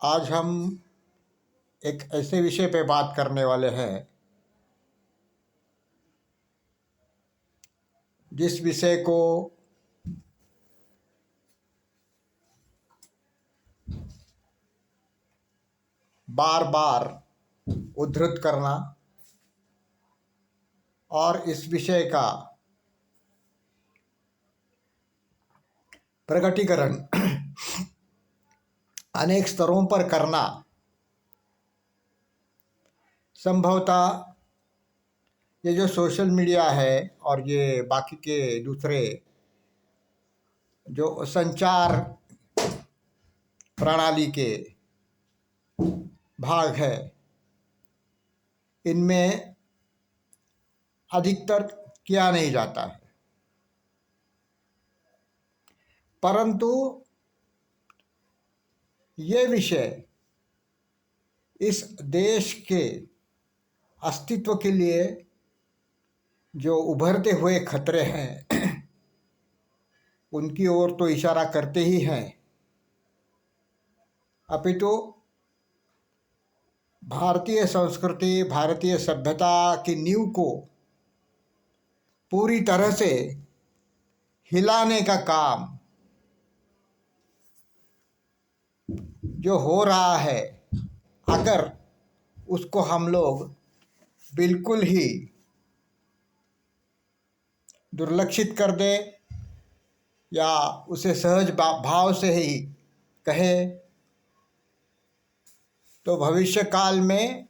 आज हम एक ऐसे विषय पे बात करने वाले हैं जिस विषय को बार बार उद्धृत करना और इस विषय का प्रकटीकरण अनेक स्तरों पर करना संभवतः ये जो सोशल मीडिया है और ये बाकी के दूसरे जो संचार प्रणाली के भाग है, इनमें अधिकतर किया नहीं जाता है। परंतु ये विषय इस देश के अस्तित्व के लिए जो उभरते हुए खतरे हैं उनकी ओर तो इशारा करते ही हैं, अपितु भारतीय संस्कृति, भारतीय सभ्यता की नींव को पूरी तरह से हिलाने का काम जो हो रहा है, अगर उसको हम लोग बिल्कुल ही दुर्लक्षित कर दे या उसे सहज भाव से ही कहे, तो भविष्य काल में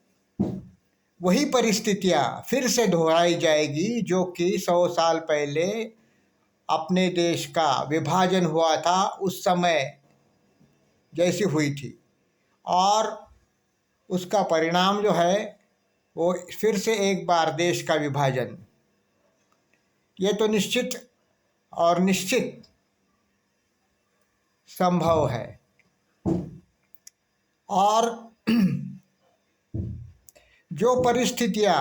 वही परिस्थितियां फिर से दोहराई जाएगी जो कि 100 साल पहले अपने देश का विभाजन हुआ था उस समय जैसी हुई थी। और उसका परिणाम जो है वो फिर से एक बार देश का विभाजन, ये तो निश्चित और निश्चित संभव है। और जो परिस्थितियां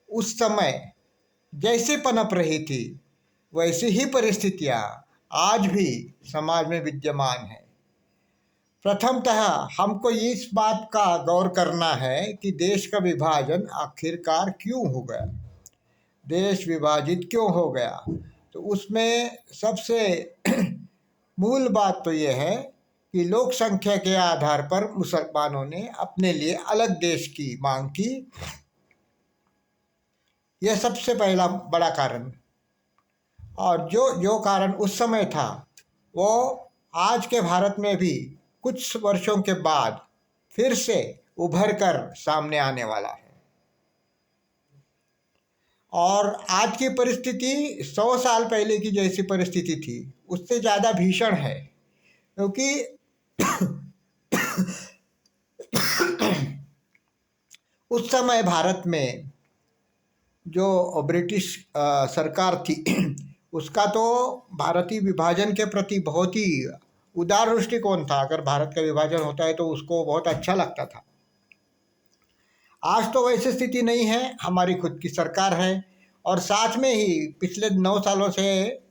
उस समय जैसे पनप रही थी वैसी ही परिस्थितियां आज भी समाज में विद्यमान है। प्रथमतः हमको इस बात का गौर करना है कि देश का विभाजन आखिरकार क्यों हो गया, देश विभाजित क्यों हो गया। तो उसमें सबसे मूल बात तो यह है कि लोक संख्या के आधार पर मुसलमानों ने अपने लिए अलग देश की मांग की। यह सबसे पहला बड़ा कारण, और जो कारण उस समय था वो आज के भारत में भी कुछ वर्षों के बाद फिर से उभर कर सामने आने वाला है। और आज की परिस्थिति 100 साल पहले की जैसी परिस्थिति थी उससे ज़्यादा भीषण है, क्योंकि उस समय भारत में जो ब्रिटिश सरकार थी उसका तो भारतीय विभाजन के प्रति बहुत ही उदार दृष्टिकोण था। अगर भारत का विभाजन होता है तो उसको बहुत अच्छा लगता था। आज तो वैसी स्थिति नहीं है, हमारी खुद की सरकार है। और साथ में ही पिछले 9 सालों से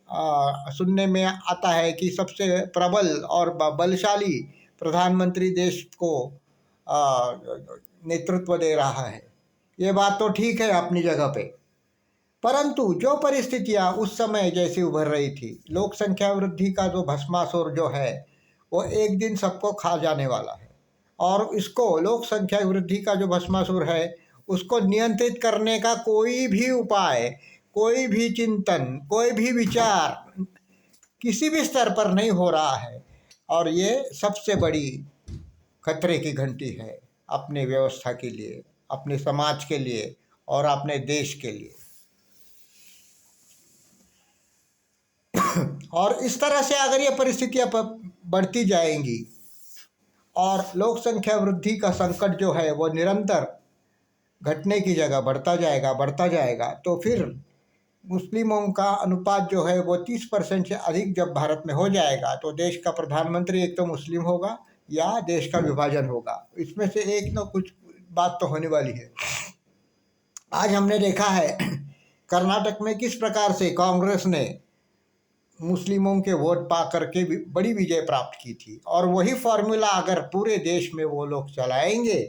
सुनने में आता है कि सबसे प्रबल और बलशाली प्रधानमंत्री देश को नेतृत्व दे रहा है। ये बात तो ठीक है अपनी जगह पे, परंतु जो परिस्थितियां उस समय जैसी उभर रही थी, लोक संख्या वृद्धि का जो भस्मासुर जो है वो एक दिन सबको खा जाने वाला है। और इसको लोक संख्या वृद्धि का जो भस्मासुर है उसको नियंत्रित करने का कोई भी उपाय, कोई भी चिंतन, कोई भी विचार किसी भी स्तर पर नहीं हो रहा है। और ये सबसे बड़ी खतरे की घंटी है अपने व्यवस्था के लिए, अपने समाज के लिए और अपने देश के लिए। और इस तरह से अगर ये परिस्थितियां बढ़ती जाएंगी और लोक संख्या वृद्धि का संकट जो है वो निरंतर घटने की जगह बढ़ता जाएगा, तो फिर मुस्लिमों का अनुपात जो है वो 30% से अधिक जब भारत में हो जाएगा तो देश का प्रधानमंत्री एक तो मुस्लिम होगा या देश का विभाजन होगा। इसमें से एक न कुछ बात तो होने वाली है। आज हमने देखा है कर्नाटक में किस प्रकार से कांग्रेस ने मुस्लिमों के वोट पा करके बड़ी विजय प्राप्त की थी। और वही फॉर्मूला अगर पूरे देश में वो लोग चलाएंगे,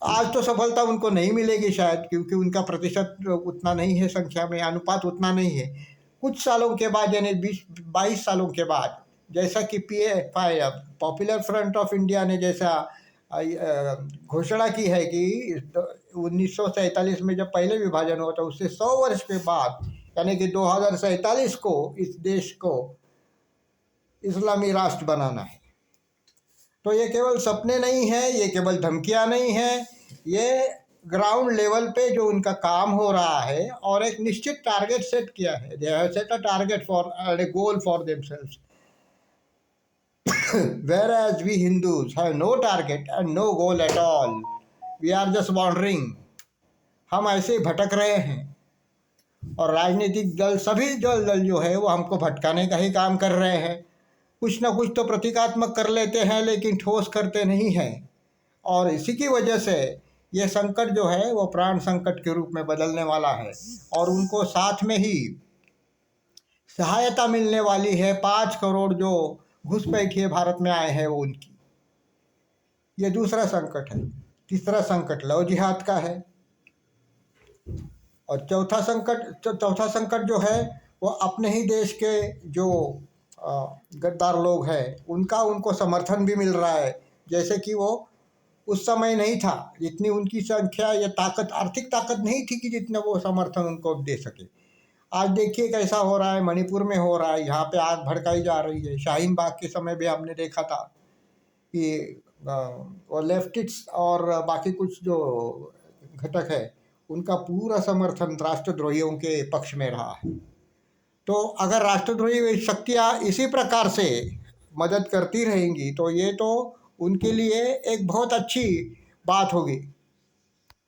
आज तो सफलता उनको नहीं मिलेगी शायद, क्योंकि उनका प्रतिशत उतना नहीं है, संख्या में अनुपात उतना नहीं है। कुछ सालों के बाद, यानी 20-22 सालों के बाद, जैसा कि PFI, popular front of India ने जैसा घोषणा की है कि 1947 में जब पहले विभाजन हुआ था, उससे 100 वर्ष के बाद, यानी कि 2047 को इस देश को इस्लामी राष्ट्र बनाना है। तो ये केवल सपने नहीं हैं, ये केवल धमकियां नहीं हैं, ये ग्राउंड लेवल पे जो उनका काम हो रहा है, और एक निश्चित टारगेट सेट किया है। They have set a target for a goal for themselves, whereas we Hindus have no target and no goal at all. We are just wandering. हम ऐसे ही भटक रहे हैं, और राजनीतिक दल, सभी दल जो है वो हमको भटकाने का ही काम कर रहे हैं। कुछ ना कुछ तो प्रतीकात्मक कर लेते हैं, लेकिन ठोस करते नहीं हैं। और इसी की वजह से ये संकट जो है वो प्राण संकट के रूप में बदलने वाला है, और उनको साथ में ही सहायता मिलने वाली है। 5 करोड़ जो घुसपैठिए भारत में आए हैं वो उनकी, ये दूसरा संकट है। तीसरा संकट लव जिहाद का है, और चौथा संकट जो है वो अपने ही देश के जो गद्दार लोग हैं उनको समर्थन भी मिल रहा है। जैसे कि वो उस समय नहीं था, जितनी उनकी संख्या या ताकत, आर्थिक ताकत नहीं थी कि जितना वो समर्थन उनको दे सके। आज देखिए कैसा हो रहा है, मणिपुर में हो रहा है, यहाँ पे आग भड़काई जा रही है। शाहीन बाग के समय भी हमने देखा था कि वो लेफ्टिस्ट और बाकी कुछ जो घटक है उनका पूरा समर्थन राष्ट्रद्रोहियों के पक्ष में रहा है। तो अगर राष्ट्रद्रोही शक्तियाँ इसी प्रकार से मदद करती रहेंगी तो ये तो उनके लिए एक बहुत अच्छी बात होगी।